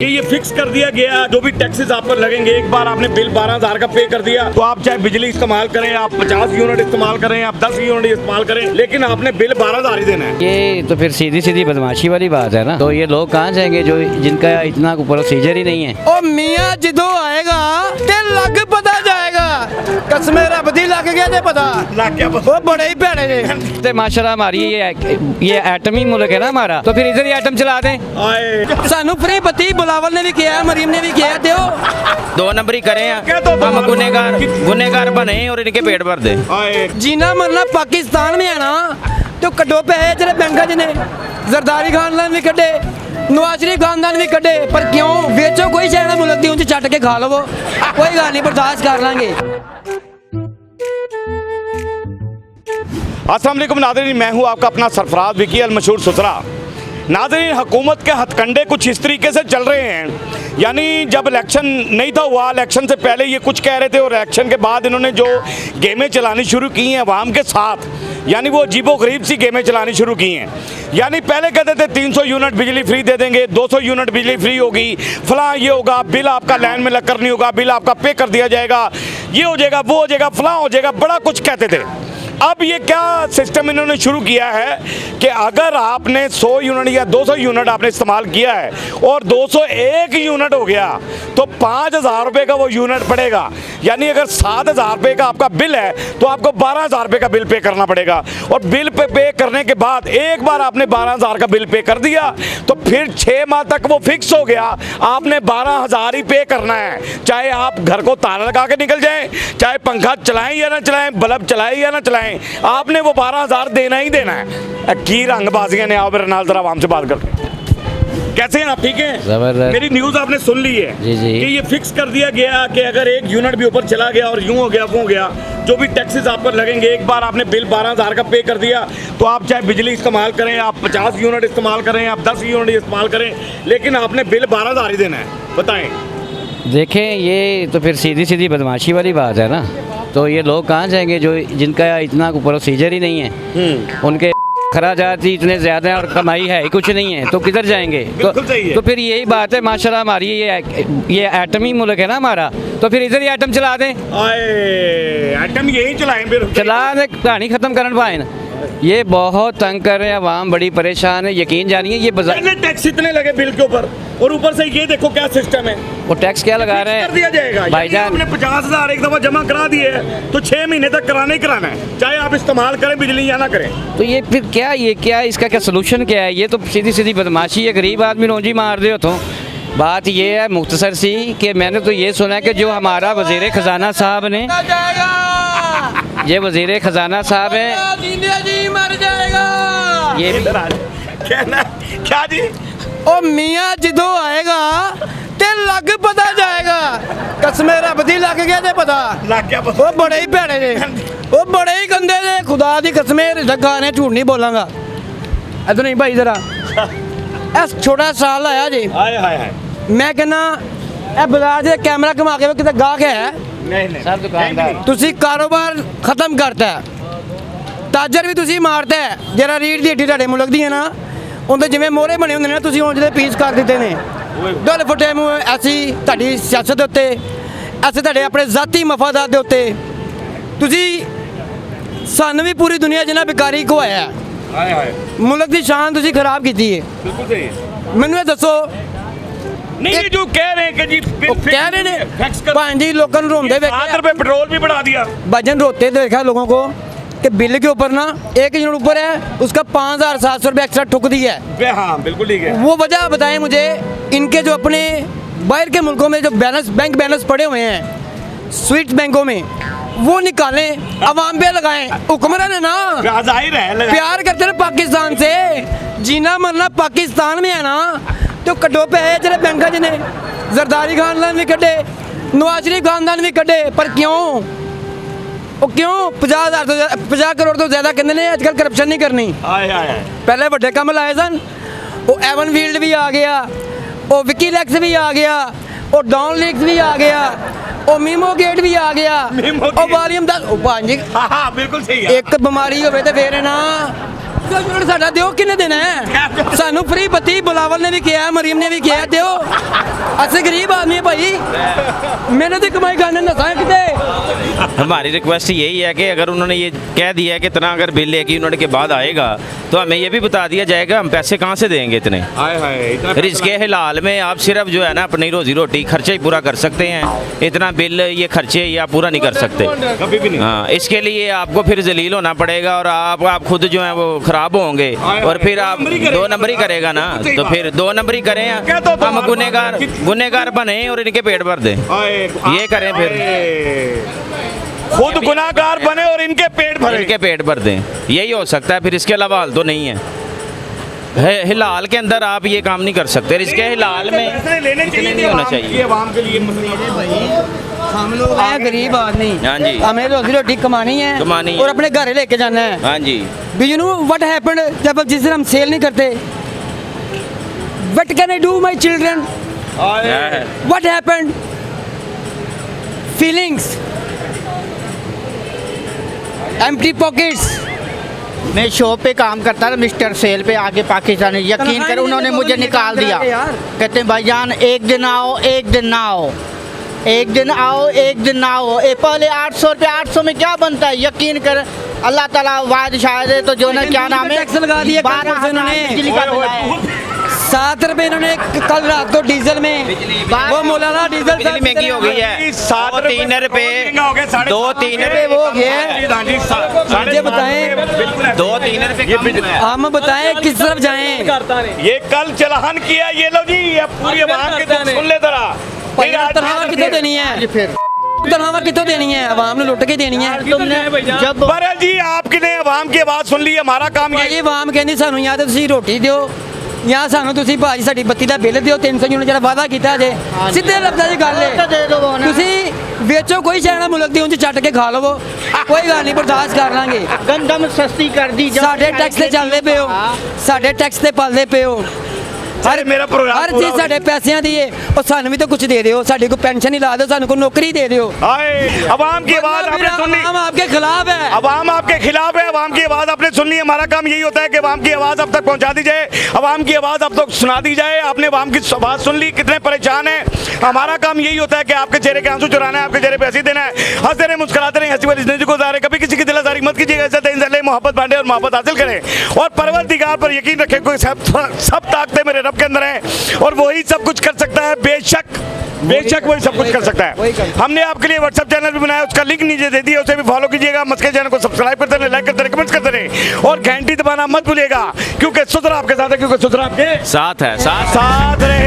ये फिक्स कर दिया गया जो भी टैक्सेस आप पर लगेंगे, एक बार आपने बिल 12,000 का पे कर दिया तो आप चाहे बिजली इस्तेमाल करें, आप 50 यूनिट इस्तेमाल करें, आप 10 यूनिट इस्तेमाल करें, लेकिन आपने बिल 12,000 ही देना है। ये तो फिर सीधी सीधी बदमाशी वाली बात है ना। तो ये लोग कहाँ जाएंगे जो जिनका इतना प्रोसीजर ही नहीं है। ओ मियाँ जदों आएगा ते लग पता जाएगा, कसमे रब दी लग गया ते पता लग गया बस। वो बड़े ही भैड़े ने। तो माशाल्लाह हमारी ये एटमी मुल्क है ना हमारा, तो फिर इधर ही एटम चला दें। आए सानू फ्री बत्ती बुलावल ने भी किया, मरीम ने भी किया, दो 2 नंबरी करें क्या तो हम गुनेगार बने और इनके पेट भर दे। आए जीना मरना पाकिस्तान में है ना, तो कड्डो पैसे जेह्ड़े बैंका च ने, जरदारी खानदान भी कड्डे, नवाज शरीफ खानदान भी कड्डे, पर क्यों बेचो कोई शहर मुल्क दी, उंच चट के खा लवो, कोई गल नहीं, बर्दाश्त कर लांगे। अस्सलाम वालेकुम नाज़रीन, मैं हूं आपका अपना सरफराज विकी अल मशहूर सुसरा। नाज़रीन, हुकूमत के हथकंडे कुछ इस तरीके से चल रहे हैं, यानी जब इलेक्शन नहीं था हुआ, इलेक्शन से पहले ये कुछ कह रहे थे और इलेक्शन के बाद इन्होंने जो गेमें चलानी शुरू की हैं अवाम के साथ, यानी वो अजीबो गरीब सी गेमें चलानी शुरू की हैं। यानी पहले कहते थे 300 यूनिट बिजली फ्री दे देंगे, 200 यूनिट बिजली फ्री होगी, फलां ये होगा, बिल आपका लाइन में लग कर नहीं होगा, बिल आपका पे कर दिया जाएगा, ये हो जाएगा, वो हो जाएगा, फलां हो जाएगा, बड़ा कुछ कहते थे। अब ये क्या सिस्टम इन्होंने शुरू किया है कि अगर आपने 100 यूनिट या 200 यूनिट आपने इस्तेमाल किया है और 201 यूनिट हो गया तो 5,000 रुपये का वो यूनिट पड़ेगा। यानी अगर 7,000 रुपये का आपका बिल है तो आपको 12,000 रुपये का बिल पे करना पड़ेगा, और बिल पे करने के बाद एक बार आपने 12,000 का बिल पे कर दिया तो फिर 6 माह तक वो फिक्स हो गया, आपने 12,000 ही पे करना है, चाहे आप घर को ताला लगा के निकल जाएं, चाहे पंखा चलाएं या ना चलाएं, बल्ब चलाएं या ना चलाएं, आपने वो 12,000 देना ही देना है। की रंगबाजियां ने, आओ मेरे नाल जरा आवाम से बात करते हैं। कैसे हैं आप, ठीक हैं? जबरदस्त। मेरी न्यूज़ आपने सुन ली है जी जी। कि ये फिक्स कर दिया गया कि अगर 1 यूनिट भी ऊपर चला गया और यूं हो गया वो हो गया, जो भी टैक्सेस आप पर लगेंगे, एक बार आपने बिल 12,000 का पे कर दिया तो आप चाहे बिजली इस्तेमाल करें, आप 50 यूनिट इस्तेमाल करें, आप 10 यूनिट इस्तेमाल करें, लेकिन आपने बिल 12,000 ही देना है। बताएं। देखें, ये तो फिर सीधी सीधी बदमाशी वाली बात है ना। तो ये लोग कहाँ जाएंगे जो जिनका इतना प्रोसीजर ही नहीं है, उनके खराजात ही इतने ज़्यादा हैं और कमाई है ही कुछ नहीं है, तो किधर जाएंगे? बिल्कुल सही है। तो फिर यही बात है, माशाल्लाह हमारी ये एटमी मुल्क है ना हमारा, तो फिर इधर ही एटम चला दें। आए आइटम यही चलाएं फिर। चला दें, कहानी ख़त्म कर पाए ना। ये बहुत तंग कर रहे हैं, आवाम बड़ी परेशान है, यकीन जानिए। ये पहले टैक्स इतने लगे बिल के ऊपर, और ऊपर से ये देखो क्या सिस्टम है, वो टैक्स क्या लगा रहे कर दिया जाएगा। हैं यानी भाईजान? आपने 50,000 एक दफा जमा करा दिए तो 6 महीने तक कराना ही कराना है, चाहे आप इस्तेमाल करें बिजली या ना करें। तो ये फिर क्या, ये क्या, इसका क्या सोल्यूशन क्या है? ये तो सीधी सीधी बदमाशी है, गरीब आदमी रोजी मार दे तो। बात ये है मुख्तसर सी कि मैंने तो ये सुना है कि जो हमारा वज़ीर ख़जाना साहब ने, ये वज़ीर ख़जाना साहब हैं, मर जाएगा ये भी क्या जी? ओ मियाँ जदों आएगा ते लग पता जाएगा, कसमे रब दी लग गया ते पता लग गया बस। वो बड़े ही भैड़े ने, वो बड़े ही गंदे ने, खुदा दी कसमे गाने झूठ नहीं बोलांगा। इधर नहीं भाई जरा ऐसा छोटा साल आया जी, हाय हाय हाय। मैं कहना ए बाजार से कैमरा घुमा के किते गाहक है, नहीं सब दुकानदार ਤੁਸੀਂ ਕਾਰੋਬਾਰ ਖਤਮ ਕਰਤਾ ਹੈ, ਤਾਜਰ ਵੀ ਤੁਸੀਂ ਮਾਰਤਾ ਹੈ। ਜਿਹੜਾ ਰੀੜ ਦੀ ਹੱਡੀ ਤੁਹਾਡੇ ਮੁਲਕ ਦੀ ਹੈ ਨਾ, ਉਹਦੇ ਜਿਵੇਂ ਮੋਹਰੇ ਬਣੇ ਹੁੰਦੇ ਨੇ ਤੁਸੀਂ ਉਂਝ ਦੇ ਪੀਸ ਕਰ ਦਿੱਤੇ ਨੇ। ਗੱਲ ਫੁੱਟੇ ਮੂੰਹ ਐਸੀ ਤੁਹਾਡੀ ਸਿਆਸਤ ਦੇ ਉੱਤੇ, ਐਸੇ ਤੁਹਾਡੇ ਆਪਣੇ ਜ਼ਾਤੀ ਮਫਾਦਾਤ ਦੇ ਉੱਤੇ ਤੁਸੀਂ ਸਾਨੂੰ ਵੀ ਪੂਰੀ ਦੁਨੀਆ ਜਿੰਨਾ ਬਿਕਾਰੀ ਖਵਾਇਆ ਹੈ। हाय हाय। ਮੁਲਕ ਦੀ ਸ਼ਾਨ ਤੁਸੀਂ ਖਰਾਬ ਕੀਤੀ ਹੈ। बिल्कुल सही है। ਮੈਨੂੰ ਇਹ ਦੱਸੋ, नहीं ये जो कह रहे हैं कि जी ਉਹ ਕਹਿ ਰਹੇ ਨੇ ਭਾਂਜੀ लोगों ਨੂੰ ਰੋਂਦੇ 7 रुपए पेट्रोल भी बढ़ा दिया। भाईजान रोते तो देखा लोगों को कि बिल के ऊपर ना 1 यूनिट ऊपर है उसका 5,700 रुपये एक्स्ट्रा ठुक दी है। हाँ बिल्कुल ठीक है। वो वजह बताएं मुझे, इनके जो अपने बाहर के मुल्कों में जो बैलेंस बैंक बैलेंस पड़े हुए हैं स्विफ्ट बैंकों में, वो निकालें, अवाम पे लगाएं। हुक्मरान है ना, जाहिर है प्यार करते हैं पाकिस्तान से, जीना मरना पाकिस्तान में है ना, तो कड्डो पैसे जेह्ड़े बैंका च ने, जरदारी खानदान भी कड्डे, नवाज शरीफ खानदान भी कड्डे, पर क्यों? वो क्यों 50 करोड़ तो ज़्यादा कहते हैं आजकल करप्शन नहीं करनी। हाय हाय हाय। पहले बड़े कम लाए सन, वो एवन फील्ड भी आ गया, वो विकी लैक्स भी आ गया, वो डॉन लीक्स भी आ गया, वो मीमो गेट भी आ गया, मीमो वो गेट। वॉल्यूम 10 भांजी हाँ हाँ बिल्कुल सही है। एक बीमारी होवे ते फिर ना 300 ਯੂਨਿਟ ਸਾਡਾ ਦਿਓ, ਕਿੰਨੇ ਦੇਣਾ ਹੈ? ਸਾਨੂੰ ਫ੍ਰੀ ਬੱਤੀ ਬੁਲਾਵਲ ਨੇ ਵੀ ਕਿਹਾ, ਮਰੀਮ ਨੇ ਵੀ ਕਿਹਾ ਦਿਓ। ਅਸੀਂ ਗਰੀਬ ਆਦਮੀ ਭਾਈ, ਮਿਹਨਤ ਦੀ ਕਮਾਈ ਕਰਨੇ ਨਸਾਂ ਕਿਤੇ। हमारी रिक्वेस्ट यही है कि अगर उन्होंने ये कह दिया है कि इतना अगर बिल एक यूनिट के बाद आएगा तो हमें ये भी बता दिया जाएगा हम पैसे कहाँ से देंगे इतने। रिस्क हिलाल में आप सिर्फ जो है ना अपनी रोजी रोटी खर्चा ही पूरा कर सकते हैं, इतना बिल ये खर्चे ये आप पूरा नहीं कर सकते। कभी भी नहीं। हाँ, इसके लिए आपको फिर जलील होना पड़ेगा और आप खुद जो है वो खराब होंगे और फिर आप 2 नंबर ही करेगा ना, तो फिर 2 नंबर ही करें। हम गुनेगार बने और इनके पेट भर दें, ये करें फिर। खुद गुनाहगार बने और इनके पेट भरे। इनके पेट भर दें, यही हो सकता है फिर, इसके अलावा हाल तो नहीं है। हिलाल के अंदर आप ये काम नहीं कर सकते, इसके हिलाल में पैसे लेने चाहिए नहीं होना चाहिए। आवाम के लिए मसला हम लोग हैं गरीब आदमी, हाँ जी। हमें रोजी रोटी कमानी है कमानी है। और अपने घर लेके जाना है। हाँ जी। Do you know what happened जब जिस दिन हम सेल नहीं करते? What can I do my children? What happened? Feelings. Empty pockets. मैं शॉप पे काम करता था मिस्टर सेल पे, आगे पाकिस्तानी, यकीन कर उन्होंने मुझे निकाल दिया। कहते हैं भाईजान एक दिन आओ एक दिन ना आओ, एक दिन आओ एक दिन ना आओ। ये पहले 800 रुपये, 800 में क्या बनता है? यकीन कर अल्लाह ताला वाद शायद है, तो जो ना क्या नाम है टैक्स लगा दिया 12,000 बिजली का बिल आया। 7 रुपए इन्होंने कल रात को डीजल में, वो मौलाना डीजल बिजली महंगी हो गई है, 3 रुपए, 2-3 रुपए वो हो गया। मुझे बताएं 2-3 रुपए हम बताएं किस तरफ जाएं? ये कल चलान किया, ये लो जी, ये पूरी आवाम के तुम सुन ले जरा। तनख्वाह कितों देनी है? फिर तनख्वाह कितों देनी है? आवाम ने लुट के देनी है। तुमने जब बरे जी आपने आवाम की आवाज सुन ली, हमारा काम ये ਭਾਜੀ ਆਵਾਮ ਕਹਿੰਦੀ ਸਾਨੂੰ ਜਾਂ ਤਾਂ ਤੁਸੀਂ ਰੋਟੀ ਦਿਓ ਜਾਂ ਸਾਨੂੰ ਤੁਸੀਂ ਭਾਜੀ ਸਾਡੀ ਬੱਤੀ ਦਾ ਬਿੱਲ ਦਿਓ 300 ਯੂਨਿਟ ਜਿਹੜਾ ਵਾਅਦਾ ਕੀਤਾ ਜੇ। ਸਿੱਧੇ ਲਫ਼ਜ਼ਾਂ 'ਚ ਗੱਲ ਤਾਂ ਦੇ ਦਿਓ ਹੈ, ਨਾ। ਤੁਸੀਂ ਵੇਚੋ ਕੋਈ ਸ਼ੈਣਾ ਮੁਲਕ ਦੀ ਉਂਝ ਚੱਟ ਕੇ ਖਾ ਲਵੋ, ਕੋਈ ਗੱਲ ਨਹੀਂ, ਬਰਦਾਸ਼ਤ ਕਰ ਲਾਂਗੇ। गंदम सस्ती कर दी। जब ਸਾਡੇ ਟੈਕਸ ਤੇ ਚੱਲਦੇ ਪਏ ਹੋ, ਸਾਡੇ ਟੈਕਸ ਤੇ ਪਲਦੇ ਪਏ ਹੋ। हर मेरा प्रोग्राम ਹਰ ਚੀਜ਼ ਸਾਡੇ ਪੈਸਿਆਂ ਦੀ ਹੈ, ਉਹ ਸਾਨੂੰ ਵੀ ਤਾਂ ਕੁਝ ਦੇ ਦਿਓ, ਸਾਡੀ ਕੋਈ ਪੈਨਸ਼ਨ ही ला दो, ਸਾਨੂੰ ਕੋਈ ਨੌਕਰੀ दे ਦਿਓ। आए अवाम की आवाज आपने सुन ली, हम आपके खिलाफ है। अवाम आपके खिलाफ है, अवाम की आवाज आपने सुन ली। हमारा काम यही होता है कि अवाम की आवाज अब तक पहुंचा दी जाए, अवाम की आवाज अब तक सुना दी जाए। आपने अवाम की आवाज सुन ली, कितने परेशान हैं। हमारा काम यही होता है कि आपके चेहरे के आंसू चुराना है, आपके चेहरे पे हंसी देना है, हंसते रहे मुस्कुराते रहे, हंसी वाली जिंदगी गुजारे, कभी किसी की दिलासारी मत कीजिएगा। ऐसा इंसान मोहब्बत बांटे और मोहब्बत हासिल करें और परवरदिगार पर यकीन रखें। कोई सब ताकतें मेरे रब के अंदर हैं और वही सब कुछ कर सकता है, बेशक वही सब कुछ कर सकता है। हमने आपके लिए व्हाट्सएप चैनल भी बनाया, उसका लिंक नीचे दे दिया, उसे भी फॉलो कीजिएगा। मस्के चैनल को सब्सक्राइब करते रहे, लाइक करते रहे, कमेंट करते रहे और घंटी दबाना मत भूलिएगा, क्योंकि सुथरा आपके साथ है, क्योंकि सुथरा आपके साथ है, साथ साथ रहे।